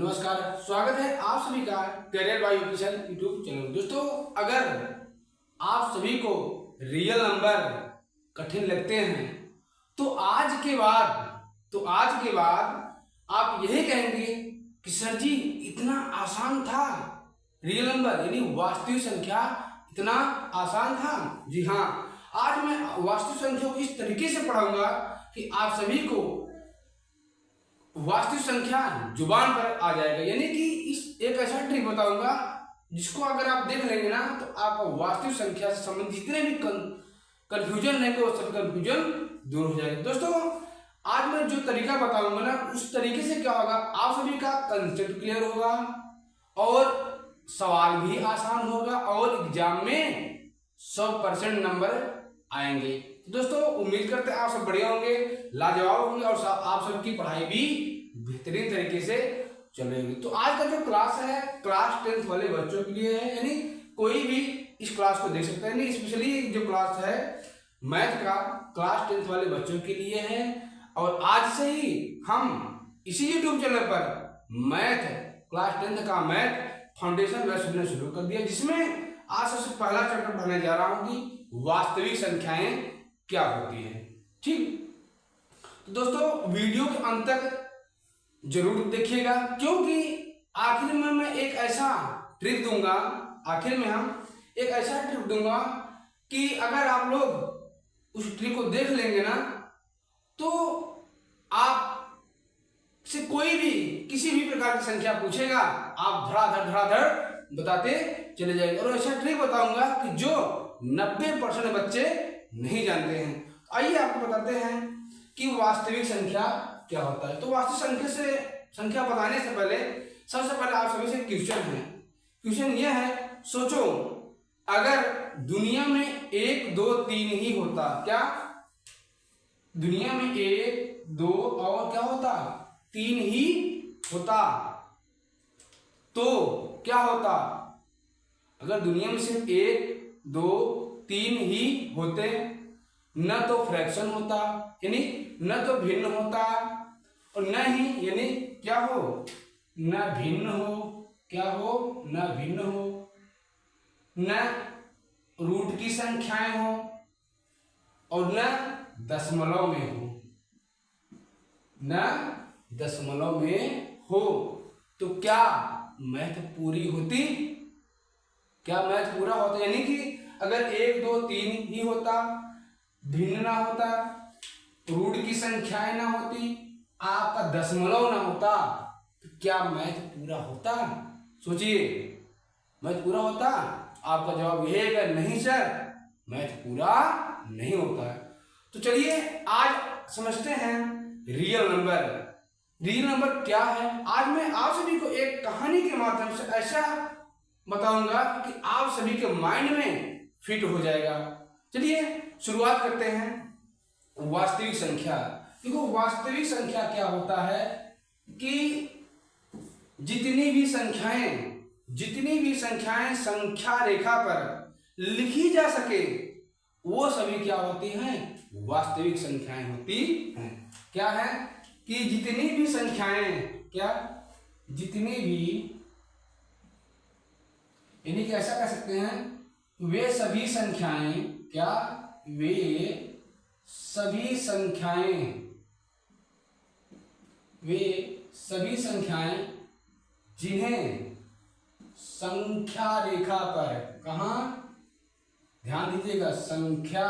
नमस्कार, स्वागत है आप सभी का career bye official YouTube channel. दोस्तों, अगर आप सभी को रियल नंबर कठिन लगते हैं तो आज के बाद आप यही कहेंगे कि सर जी इतना आसान था, रियल नंबर यानी वास्तविक संख्या इतना आसान था। जी हाँ, आज मैं वास्तविक संख्या को इस तरीके से पढ़ाऊंगा कि आप सभी को वास्तविक संख्या जुबान पर आ जाएगा। यानी कि इस एक ऐसा ट्रिक बताऊंगा जिसको अगर आप देख लेंगे ना तो आपका वास्तविक संख्या से संबंधित जितने भी कंफ्यूजन रहेंगे वो सब कंफ्यूजन दूर हो जाएगा। दोस्तों, आज मैं जो तरीका बताऊंगा ना उस तरीके से क्या होगा, आप सभी का कंसेप्ट क्लियर होगा और सवाल भी आसान होगा और एग्जाम में 100% नंबर आएंगे। दोस्तों, उम्मीद करते हैं आप सब बढ़िया होंगे, लाजवाब होंगे और आप सबकी पढ़ाई भी बेहतरीन तरीके से चलेगी। तो आज का जो क्लास है क्लास 10th वाले बच्चों के लिए है, यानी कोई भी इस क्लास को देख सकता है। यानी स्पेशली जो क्लास है मैथ का क्लास 10th वाले बच्चों के लिए है। और आज से ही हम इसी यूट्यूब चैनल पर मैथ क्लास 10th का मैथ फाउंडेशन बैच सुनना शुरू कर दिया, जिसमें आज सबसे पहला चैप्टर पढ़ने जा रहा हूं कि वास्तविक संख्याएं क्या होती है। ठीक, तो दोस्तों वीडियो के अंत तक जरूर देखिएगा, क्योंकि आखिर में मैं एक ऐसा ट्रिक दूंगा, कि अगर आप लोग उस ट्रिक को देख लेंगे ना तो आप से कोई भी किसी भी प्रकार की संख्या पूछेगा आप धड़ाधड़ बताते चले जाएंगे। और ऐसा ट्रिक बताऊंगा कि जो 90% बच्चे नहीं जानते हैं। आइए आपको बताते हैं कि वास्तविक संख्या क्या होता है। तो वास्तविक संख्या बताने से पहले सबसे पहले आप सभी से क्वेश्चन यह है, सोचो अगर दुनिया में 1 2 3 ही होता, क्या दुनिया में 1 2 और क्या होता 3 ही होता तो क्या होता? अगर दुनिया में सिर्फ 1 2 3 ही होते, न तो फ्रैक्शन होता यानी न तो भिन्न होता और न ही यानी क्या हो न भिन्न हो, क्या हो न भिन्न हो, न रूट की संख्याएं हो और न दशमलव में हो, तो क्या मैथ पूरी होती? क्या मैथ पूरा होता? यानी कि अगर 1 2 3 ही होता, भिन्न ना होता, रूट की संख्याएं ना होती, आपका दशमलव ना होता, तो क्या मैथ पूरा होता? सोचिए, मैथ पूरा होता? आपका जवाब यह है कि नहीं सर, मैथ पूरा नहीं होता है। तो चलिए आज समझते हैं रियल नंबर क्या है। आज मैं आप सभी को एक कहानी के माध्यम से ऐसा बताऊंगा कि आप सभी के माइंड में फिट हो जाएगा। चलिए शुरुआत करते हैं वास्तविक संख्या। देखो, वास्तविक संख्या क्या होता है कि जितनी भी संख्याएं संख्या रेखा पर लिखी जा सके वो सभी क्या होती हैं? वास्तविक संख्याएं होती हैं। क्या है कि जितनी भी यानी कि ऐसा कह सकते हैं वे सभी संख्याएं जिन्हें संख्या रेखा पर, कहां ध्यान दीजिएगा, संख्या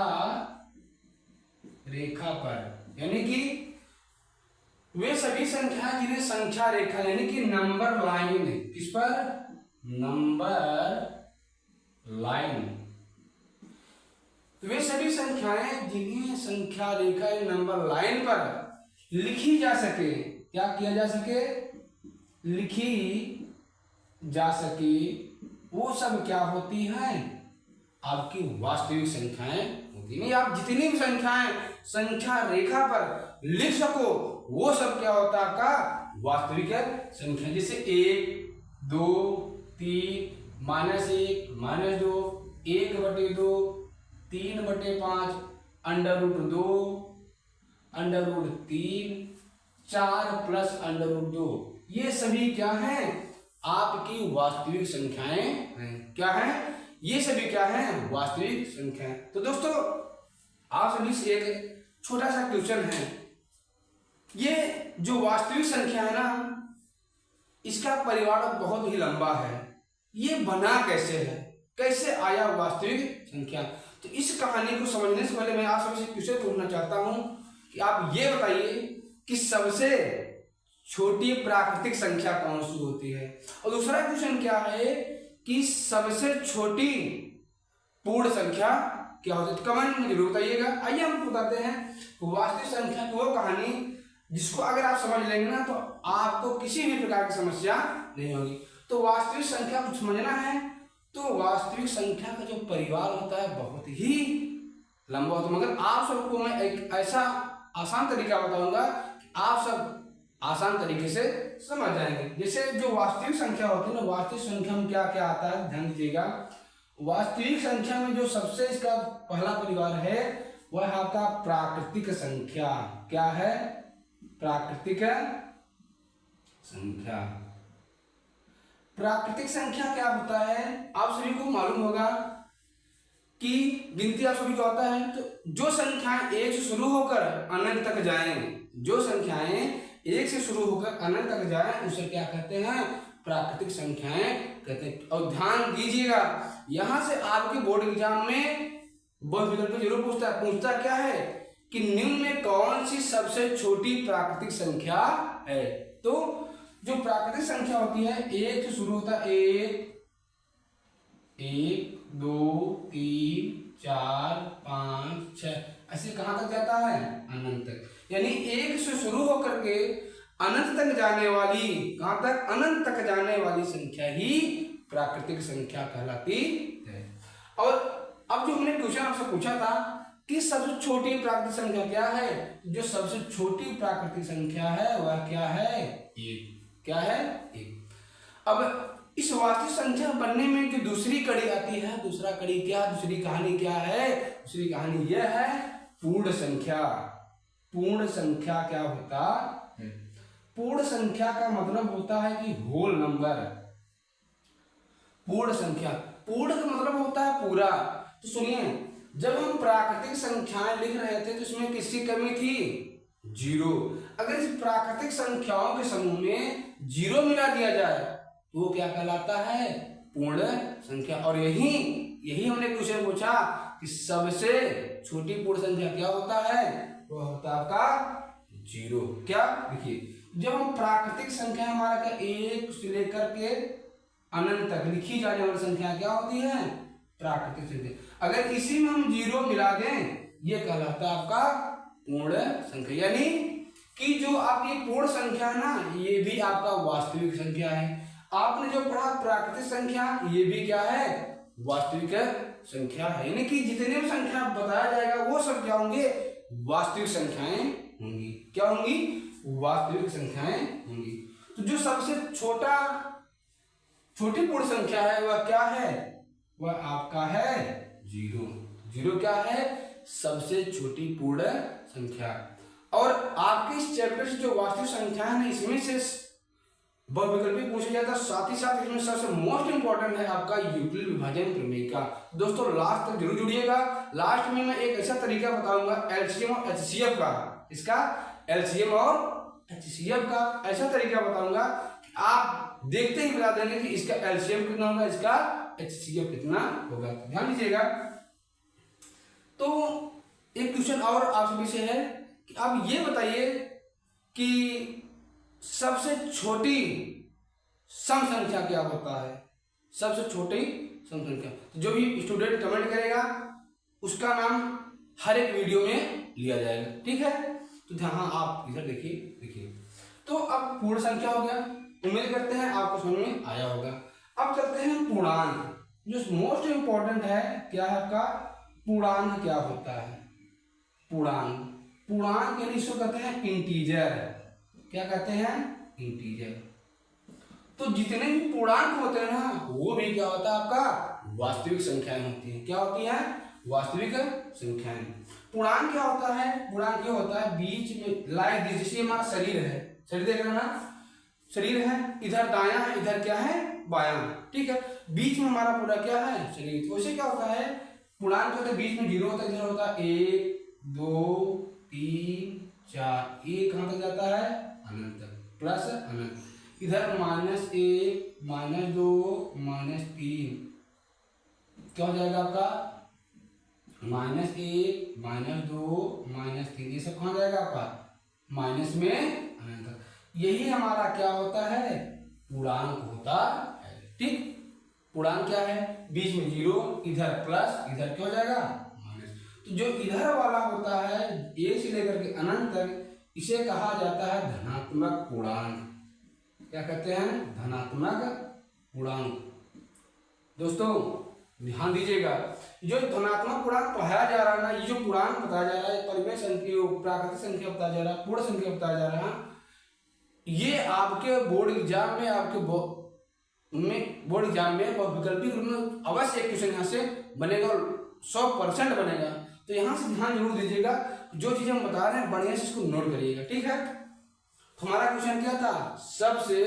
रेखा पर, यानी कि वे सभी संख्याएं जिन्हें संख्या रेखा यानी कि नंबर लाइन, किस पर? Number line. वे सभी संख्याएं जिन्हें संख्या रेखा या नंबर लाइन पर लिखी जा सके, क्या किया जा सके? लिखी जा सके, वो सब क्या होती हैं? आपकी वास्तविक संख्याएं होती हैं। आप जितनी भी संख्याएं संख्या रेखा पर लिख सको वो सब क्या होता है? आपका वास्तविक संख्या। जैसे 1 2 3 -1 -2 1/2 3/5 √2 √3 4 +√2, ये सभी क्या हैं? आपकी वास्तविक संख्याएं हैं। क्या हैं? ये सभी क्या हैं? वास्तविक संख्याएं। तो दोस्तों आप सभी से एक छोटा सा क्वेश्चन है, ये जो वास्तविक संख्या है ना, इसका परिवार बहुत ही लंबा है। ये बना कैसे है, कैसे आया वास्तविक संख्या? तो इस कहानी को समझने से पहले मैं आप सभी से क्वेश्चन पूछना चाहता हूं कि आप ये बताइए कि सबसे छोटी प्राकृतिक संख्या कौन सी होती है। और दूसरा क्वेश्चन क्या है कि सबसे छोटी पूर्ण संख्या क्या होती है। कमेंट में जरूर बताइएगा। आइए हम बताते हैं वास्तविक संख्या की वो कहानी जिसको अगर आप समझ लेंगे ना तो आपको किसी भी प्रकार की समस्या नहीं होगी। तो वास्तविक संख्या को समझना है तो वास्तविक संख्या का जो परिवार होता है बहुत ही लंबा होता है, मगर आप सबको मैं एक ऐसा आसान तरीका बताऊंगा कि आप सब आसान तरीके से समझ जाएंगे। जैसे जो वास्तविक संख्या होती है ना, वास्तविक संख्या में क्या क्या आता है ध्यान दीजिएगा। वास्तविक संख्या में जो सबसे इसका पहला परिवार है वह है आपका प्राकृतिक संख्या। क्या है? प्राकृतिक संख्या। प्राकृतिक संख्या क्या होता है आप सभी को मालूम होगा कि गिनती आप सभी को आता है। तो जो संख्याएं एक से शुरू होकर अनंत तक जाएं, जो संख्याएं एक से शुरू होकर अनंत तक जाएं उसे क्या कहते हैं? प्राकृतिक संख्याएं कहते हैं। और ध्यान दीजिएगा यहां से आपके बोर्ड एग्जाम में बहुत विकल्प जरूर पूछता क्या है कि निम्न में कौन सी सबसे छोटी प्राकृतिक संख्या है। तो जो प्राकृतिक संख्या होती है एक से शुरू होता है, एक 2 3 4 5 6 ऐसे कहां तक जाता है? अनंत तक। यानी एक से शुरू होकर के अनंत तक जाने वाली, कहां तक? अनंत तक जाने वाली संख्या ही प्राकृतिक संख्या कहलाती है। और अब जो हमने क्वेश्चन आपसे पूछा था कि सबसे छोटी प्राकृतिक संख्या क्या है, जो सबसे छोटी प्राकृतिक संख्या है वह क्या है? एक। क्या है? एक। अब इस वास्तविक संख्या बनने में जो दूसरी कड़ी आती है, दूसरा कड़ी क्या, दूसरी कहानी क्या है? दूसरी कहानी यह है पूर्ण संख्या। पूर्ण संख्या क्या होता है? पूर्ण संख्या का मतलब होता है कि होल नंबर। पूर्ण संख्या, पूर्ण का मतलब होता है पूरा। तो सुनिए, जब हम प्राकृतिक संख्याएं लिख रहे थे तो इसमें किसकी कमी थी? जीरो। अगर इस प्राकृतिक संख्याओं के समूह में जीरो मिला दिया जाए तो वो क्या कहलाता है? पूर्ण संख्या। और यही हमने क्वेश्चन पूछा कि सबसे छोटी पूर्ण संख्या क्या होता है? वो होता है आपका जीरो। क्या? देखिए, जब हम प्राकृतिक संख्या हमारा का एक से लेकर के अनंत तक लिखी जाने वाली संख्या क्या होती है? प्राकृतिक संख्या। अगर इसी में हम जीरो मिला दें ये कहलाता है आपका पूर्ण संख्या। यानी कि जो आपकी पूर्ण संख्या है ना, ये भी आपका वास्तविक संख्या है। आपने जो पढ़ा प्राकृतिक संख्या, ये भी क्या है? वास्तविक संख्या है। यानी कि जितने भी संख्या बताया जाएगा वो सब क्या होंगे? वास्तविक संख्याएं होंगी। क्या होंगी? वास्तविक संख्याएं होंगी। तो जो सबसे छोटी पूर्ण संख्या है वह क्या है? वह आपका है जीरो। जीरो क्या है? सबसे छोटी पूर्ण संख्या। और आपके इस चैप्टर से जो वास्तविक संख्या है इसमें से बहुविकल्पी पूछा जाता है। साथ ही साथ इसमें सबसे मोस्ट इंपॉर्टेंट है आपका यूक्लिड विभाजन प्रमेय का। दोस्तों लास्ट तक जरूर जुड़िएगा। लास्ट में मैं एक ऐसा तरीका बताऊंगा एलसीएम और एचसीएफ का। इसका एलसीएम और एचसीएफ का ऐसा तरीका बताऊंगा कि आप देखते ही बता देंगे कि इसका एलसीएम कितना होगा, इसका एचसीएफ कितना होगा। ध्यान दीजिएगा। तो एक क्वेश्चन और आप सभी से है कि आप ये बताइए कि सबसे छोटी सम संख्या क्या होता है? सबसे छोटी सम संख्या। तो जो भी स्टूडेंट कमेंट करेगा उसका नाम हर एक वीडियो में लिया जाएगा। ठीक है? तो ध्यान आप इधर देखिए। तो अब पूर्ण संख्या हो गया। उम्मीद करते हैं आपको समझ में आया होगा। अब चलते हैं पूर्णांक। जो मोस्ट इंपॉर्टेंट है क्या है आपका? पूर्णांक क्या होता है? पूर्णांक यानी इसको कहते हैं इंटीजर। क्या कहते हैं? इंटीजर। तो जितने भी पूर्णांक होते हैं ना वो भी क्या होता है आपका? वास्तविक संख्याएं होती हैं। क्या होती हैं? वास्तविक संख्याएं। पूर्णांक क्या होता है? पूर्णांक क्या होता है? बीच में लाइक जैसे हमारा शरीर है, शरीर देख रहे ना, शरीर है, इधर दायां है, इधर क्या है बायां, ठीक है। बीच में हमारा पूरा क्या है शरीर। तो वैसे क्या होता है पूर्णांक होता है बीच में 0 होता है, इधर होता है 1 2 3 4, ये कहाँ तक जाता है अनंत तक, प्लस अनंत। इधर -1 -2 -3 क्या हो जाएगा आपका -1 -2 -3, ये सब कहाँ जाएगा आपका माइनस में अनंत तक। यही हमारा क्या होता है पूर्णांक होता है, ठीक। पूर्णांक क्या है बीच में 0, इधर प्लस, इधर क्या हो जाएगा माइनस। तो जो इधर वाला होता है 1 से लेकर के अनंत तक, इसे कहा जाता है धनात्मक पूर्णांक। क्या कहते हैं धनात्मक पूर्णांक। दोस्तों ध्यान दीजिएगा, जो धनात्मक पूर्णांक पढ़ाया जा रहा है ना, ये जो पूर्णांक बताया जा रहा है परिमेय संख्या प्राकृतिक संख्या बताया जा रहा है, पूर्ण संख्या बताया जा रहा है, ये आपके बोर्ड एग्जाम में आपके बोर्ड एग्जाम में वैकल्पिक रूप में अवश्य एक क्वेश्चन यहाँ से बनेगा, 100% बनेगा। तो यहाँ से ध्यान जरूर दीजिएगा, जो चीज हम बता रहे हैं बढ़िया से इसको नोट करिएगा, ठीक है। हमारा क्वेश्चन क्या था सबसे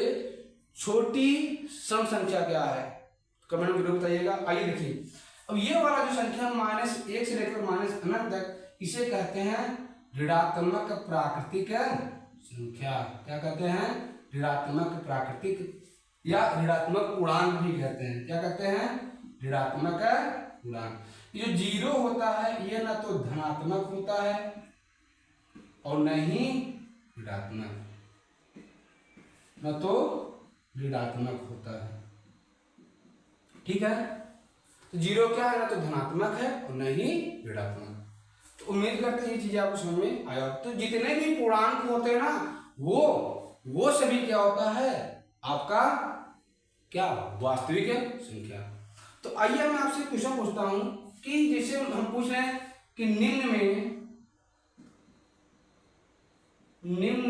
छोटी सम संख्या क्या है, कमेंट में जरूर बताइएगा। आइए देखिए, अब ये वाला जो संख्या -1 से लेकर अनंत तक, इसे कहते हैं ऋणात्मक प्राकृतिक संख्या। क्या कहते हैं ऋणात्मक प्राकृतिक या ऋणात्मक पूर्णांक भी कहते हैं। क्या कहते हैं ऋणात्मक पूर्णांक। ये जो 0 होता है ये ना तो धनात्मक होता है और न ही ऋणात्मक, न तो ऋणात्मक होता है, ठीक है। तो 0 क्या है ना तो धनात्मक है और न ही ऋणात्मक। तो उम्मीद करते हैं ये चीजें आपको समझ में आया। तो जितने भी पूर्णांक होते हैं ना वो सभी क्या होता है आपका क्या वास्तविक संख्या। तो आइए मैं आपसे क्वेश्चन पूछता हूं कि जैसे हम पूछ रहे हैं कि निम्न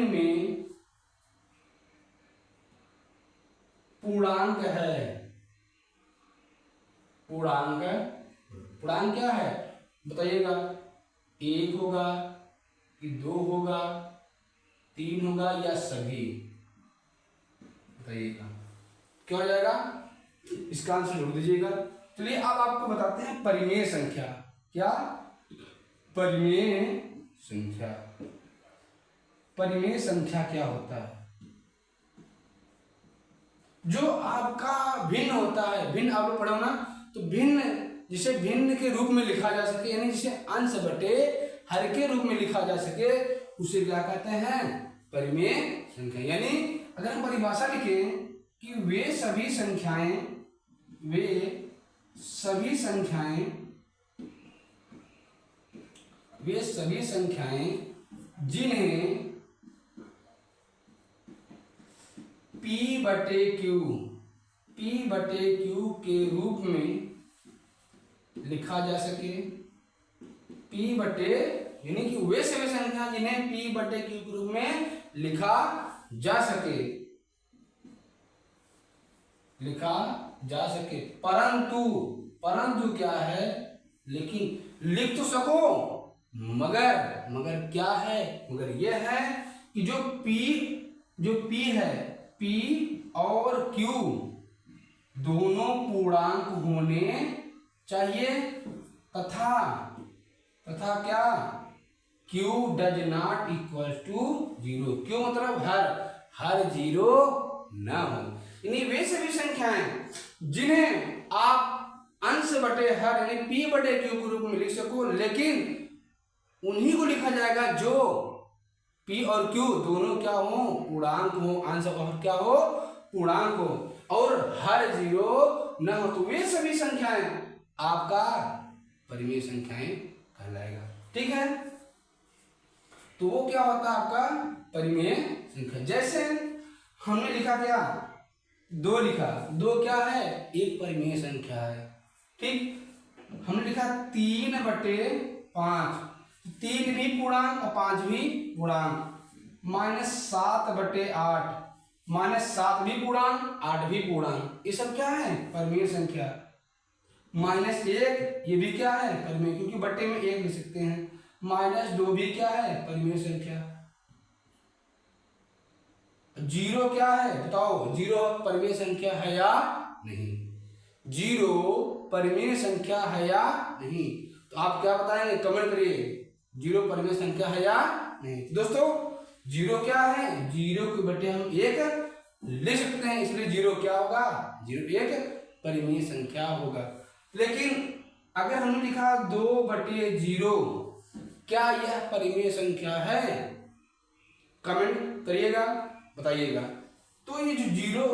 में पूर्णांक है, पूर्णांक क्या है बताइएगा, 1 होगा कि 2 होगा 3 होगा या सभी, बताइएगा क्या हो जाएगा, इसका आंसर जोड़ दीजिएगा। चलिए अब आपको बताते हैं परिमेय संख्या। क्या परिमेय संख्या, परिमेय संख्या क्या होता है, जो आपका भिन्न होता है। भिन्न आप लोग पढ़ो ना, तो भिन्न जिसे भिन्न के रूप में लिखा जा सके, यानी जिसे अंश बटे हर के रूप में लिखा जा सके, उसे क्या कहते हैं परिमेय संख्या। यानी अगर हम परिभाषा लिखें कि वे सभी संख्याएं जिन्हें P बटे Q के रूप में लिखा जा सके, P बटे यानी कि वे सभी संख्या जिन्हें P बटे Q के रूप में लिखा जा सके, परंतु क्या है, लेकिन लिख तो सको मगर क्या है, मगर यह है कि जो P है, P और Q दोनों पूर्णांक होने चाहिए, तथा क्या Q does not equal to 0। क्यों मतलब हर 0 न हो। यानी वे सभी संख्याएं जिन्हें आप अंश बटे हर यानी P बटे Q के रूप में लिख सको, लेकिन उन्हीं को लिखा जाएगा जो P और Q दोनों क्या हो पूर्णांक हो, अंश और क्या हो पूर्णांक हो, और हर 0 न हो। तो वे सभी संख्याएं आपका परिमेय संख्याएं कहलाएगा, ठीक है। तो वो क्या होता है आपका परिमेय संख्या। जैसे हमने लिखा क्या 2 लिखा, 2 क्या है एक परिमेय संख्या है, ठीक। हमने लिखा 3 बटे 5, 3 भी पूर्णांक और 5 भी पूर्णांक। -7 बटे 8, -7 भी पूर्णांक 8 भी पूर्णांक, ये सब क्या है परिमेय संख्या। -1 ये भी क्या है परिमेय, क्योंकि बट्टे में 1 लिख सकते हैं। -2 भी क्या है परिमेय संख्या। जीरो क्या है बताओ, जीरो परिमेय संख्या है या नहीं, जीरो परिमेय संख्या है या नहीं। तो आप क्या बताएंगे, कमेंट करिए, जीरो परिमेय संख्या है या नहीं। दोस्तों जीरो क्या है, जीरो के बटे हम एक ले सकते हैं, इसलिए जीरो क्या होगा, जीरो एक परिमेय संख्या होगा। लेकिन अगर हमने लिखा 2/0, क्या यह परिमेय संख्या है, कमेंट करिएगा, बताइएगा। तो ये जो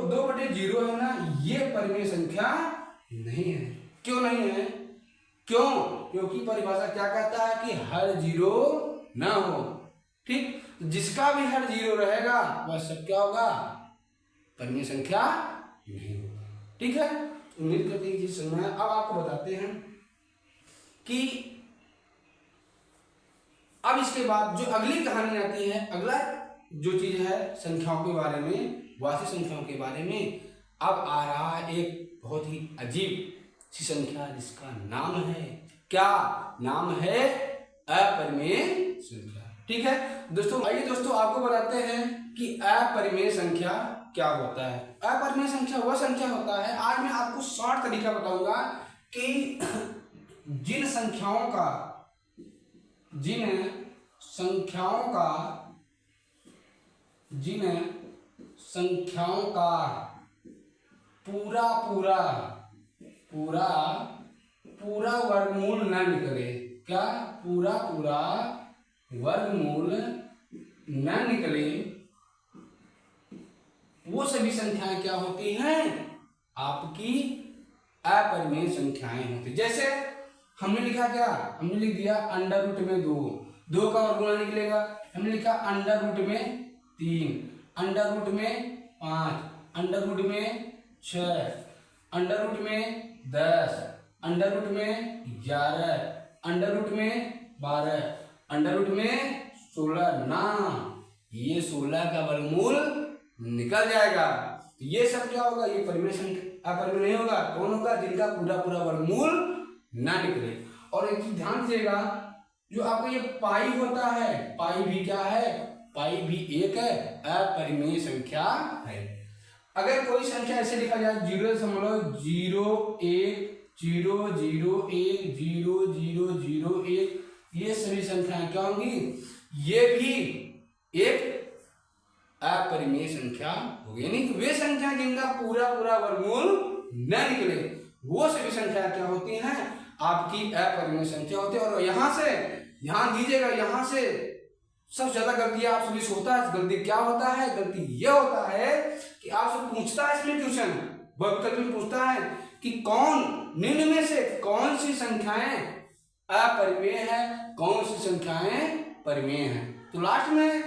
2/0 है ना, ये परिमेय संख्या नहीं है। क्यों नहीं है, क्यों, क्योंकि परिभाषा क्या कहता है कि हर जीरो ना हो, ठीक, जिसका भी हर जीरो रहेगा वह सब क्या होगा, परिमेय संख्या नहीं होगा, ठीक है। उम्मीद करते हैं कि समझ में। अब आपको बताते हैं कि अब इसके बाद जो अगली कहानी आती है, अगला जो चीज है संख्याओं के बारे में, वास्तविक संख्याओं के बारे में, अब आ रहा है एक बहुत ही अजीब सी संख्या जिसका नाम है, क्या नाम है, अपरिमेय संख्या, ठीक है दोस्तों। आइए दोस्तों आपको बताते हैं कि अपरिमेय संख्या क्या होता है। अपरिमेय संख्या वह संख्या होता है, आज मैं आपको शॉर्ट तरीका बताऊंगा कि जिन संख्याओं का पूरा वर्गमूल न निकले, क्या पूरा वर्गमूल न निकले, वो सभी संख्याएं क्या होती हैं, आपकी अपरिमेय संख्याएं होती। जैसे हमने लिखा क्या, हमने लिख दिया अंडर रूट में 2 का वर्गमूल निकलेगा, हमने लिखा अंडर रूट में 3, अंडर रूट में 5, अंडर रूट में 6, अंडर रूट में 10, अंडर रूट में 11, अंडर रूट में 12, अंडर रूट में 16 ना, ये 16 का वर्गमूल निकल जाएगा। ये सब क्या होगा, ये परिमेय संख्या अपरिमेय नहीं होगा। कौन होगा, जिनका पूरा वर्गमूल ना निकले। और एक चीज ध्यान दीजिएगा, जो आपको ये पाई होता है, पाई भी क्या है, पाई भी एक है, अपरिमेय संख्या है। अगर कोई संख्या ऐसे लिखा जाए 0.0100100001, ये सभी संख्याएं क्या होंगी, ये भी एक अपरिमेय संख्या होगी। यानी कि वे संख्या जिनका पूरा वर्गमूल न निकले, वो सभी संख्या क्या होती हैं, आपकी अपरिमेय संख्या होती है। और यहाँ से ध्यान दीजिएगा, यहाँ से सबसे ज्यादा गलती आप सभी से होता है। गलती क्या होता है, गलती यह होता है कि आपसे पूछता है इसमें क्वेश्चन, वह विकल्प में पूछता है कि कौन निम्न में से कौन सी संख्याएं अपरिमेय है, कौन सी संख्याएं परिमेय है। तो लास्ट में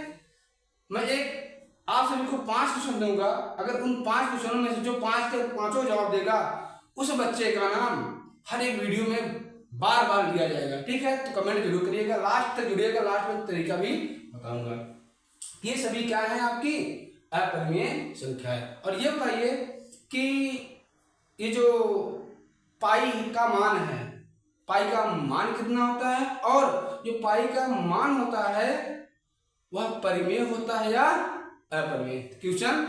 मैं एक आप सभी को 5 क्वेश्चन दूंगा, अगर उन 5 क्वेश्चनों में से जो 5 के 5 जवाब देगा, उस बच्चे का नाम हर एक वीडियो में बार लिया जाएगा, ठीक है। तो कमेंट जरूर करिएगा, लास्ट तक जुड़िएगा, लास्ट में तरीका भी बताऊंगा। ये सभी क्या है, आपकी अपरिमेय संख्या है। और ये बताइए कि ये जो पाई का मान है, पाई का मान कितना होता है, और जो पाई का मान होता है वह परिमेय होता है या अपरिमेय। क्वेश्चन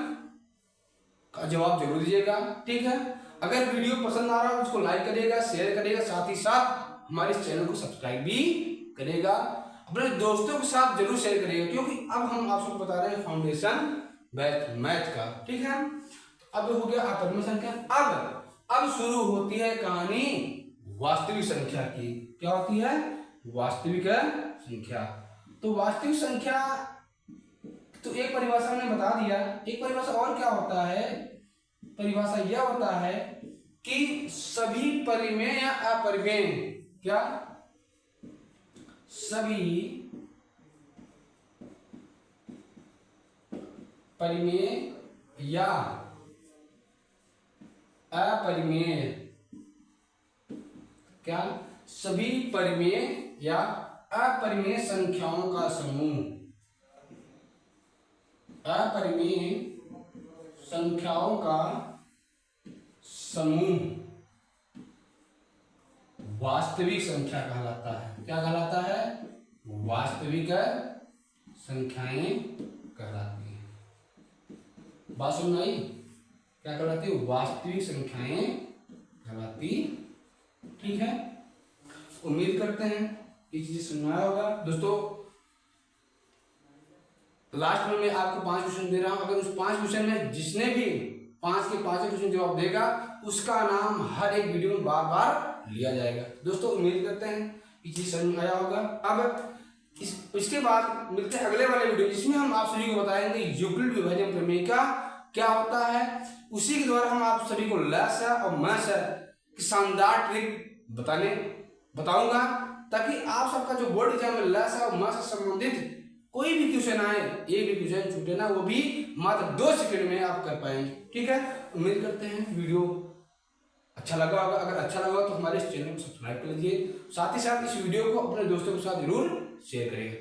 का जवाब जरूर दीजिएगा, ठीक है। अगर वीडियो पसंद आ रहा है उसको लाइक करिएगा, शेयर करिएगा, साथ ही साथ हमारे इस चैनल को सब्सक्राइब भी करिएगा, अपने दोस्तों के साथ जरूर शेयर करिएगा, क्योंकि अब हम आप सबको बता रहे हैं फाउंडेशन मैथ का, ठीक है। अब हो गया अपरिमेय संख्या। अब शुरू होती है कहानी वास्तविक संख्या की। क्या होती है, वास्तविक संख्या। तो वास्तविक संख्या तो एक परिभाषा हमने बता दिया, एक परिभाषा और क्या होता है, परिभाषा यह होता है कि सभी परिमेय या अपरिमेय, क्या सभी परिमेय या अपरिमेय, क्या सभी परिमेय या अपरिमेय संख्याओं का समूह, अपरिमेय संख्याओं का समूह वास्तविक संख्या कहलाता है। क्या कहलाता है, वास्तविक संख्याएं कहलाती हैं। बात समझ आई? क्या कहलाती है? वास्तविक संख्याएं कहलाती। ठीक है, उम्मीद करते हैं ये चीज समझ आया होगा दोस्तों। लास्ट में मैं आपको 5 क्वेश्चन दे रहा हूं, अगर उस 5 क्वेश्चन में जिसने भी 5 के 5 क्वेश्चन जवाब देगा उसका नाम हर एक वीडियो में बार बार लिया जाएगा। दोस्तों उम्मीद करते हैं ये चीज समझ आया होगा। अब इसके बाद मिलते हैं अगले वाले वीडियो, जिसमें हम आप सभी को बताएंगे यूक्लिड विभाजन प्रमेय का क्या होता है। उसी के द्वारा हम आप सभी को लेस और मैस की शानदार ट्रिक बताऊंगा, ताकि आप सबका जो बोर्ड एग्जाम में लेस और मैस से संबंधित कोई भी क्वेश्चन आए, एक भी क्वेश्चन छूटे ना, वो भी मात्र 2 सेकंड में आप कर पाएंगे। ठीक है, उम्मीद करते हैं वीडियो अच्छा लगा होगा। अगर अच्छा लगा तो हमारे इस चैनल को सब्सक्राइब कर लीजिए, साथ ही साथ इस वीडियो को अपने दोस्तों के साथ जरूर शेयर करेंगे।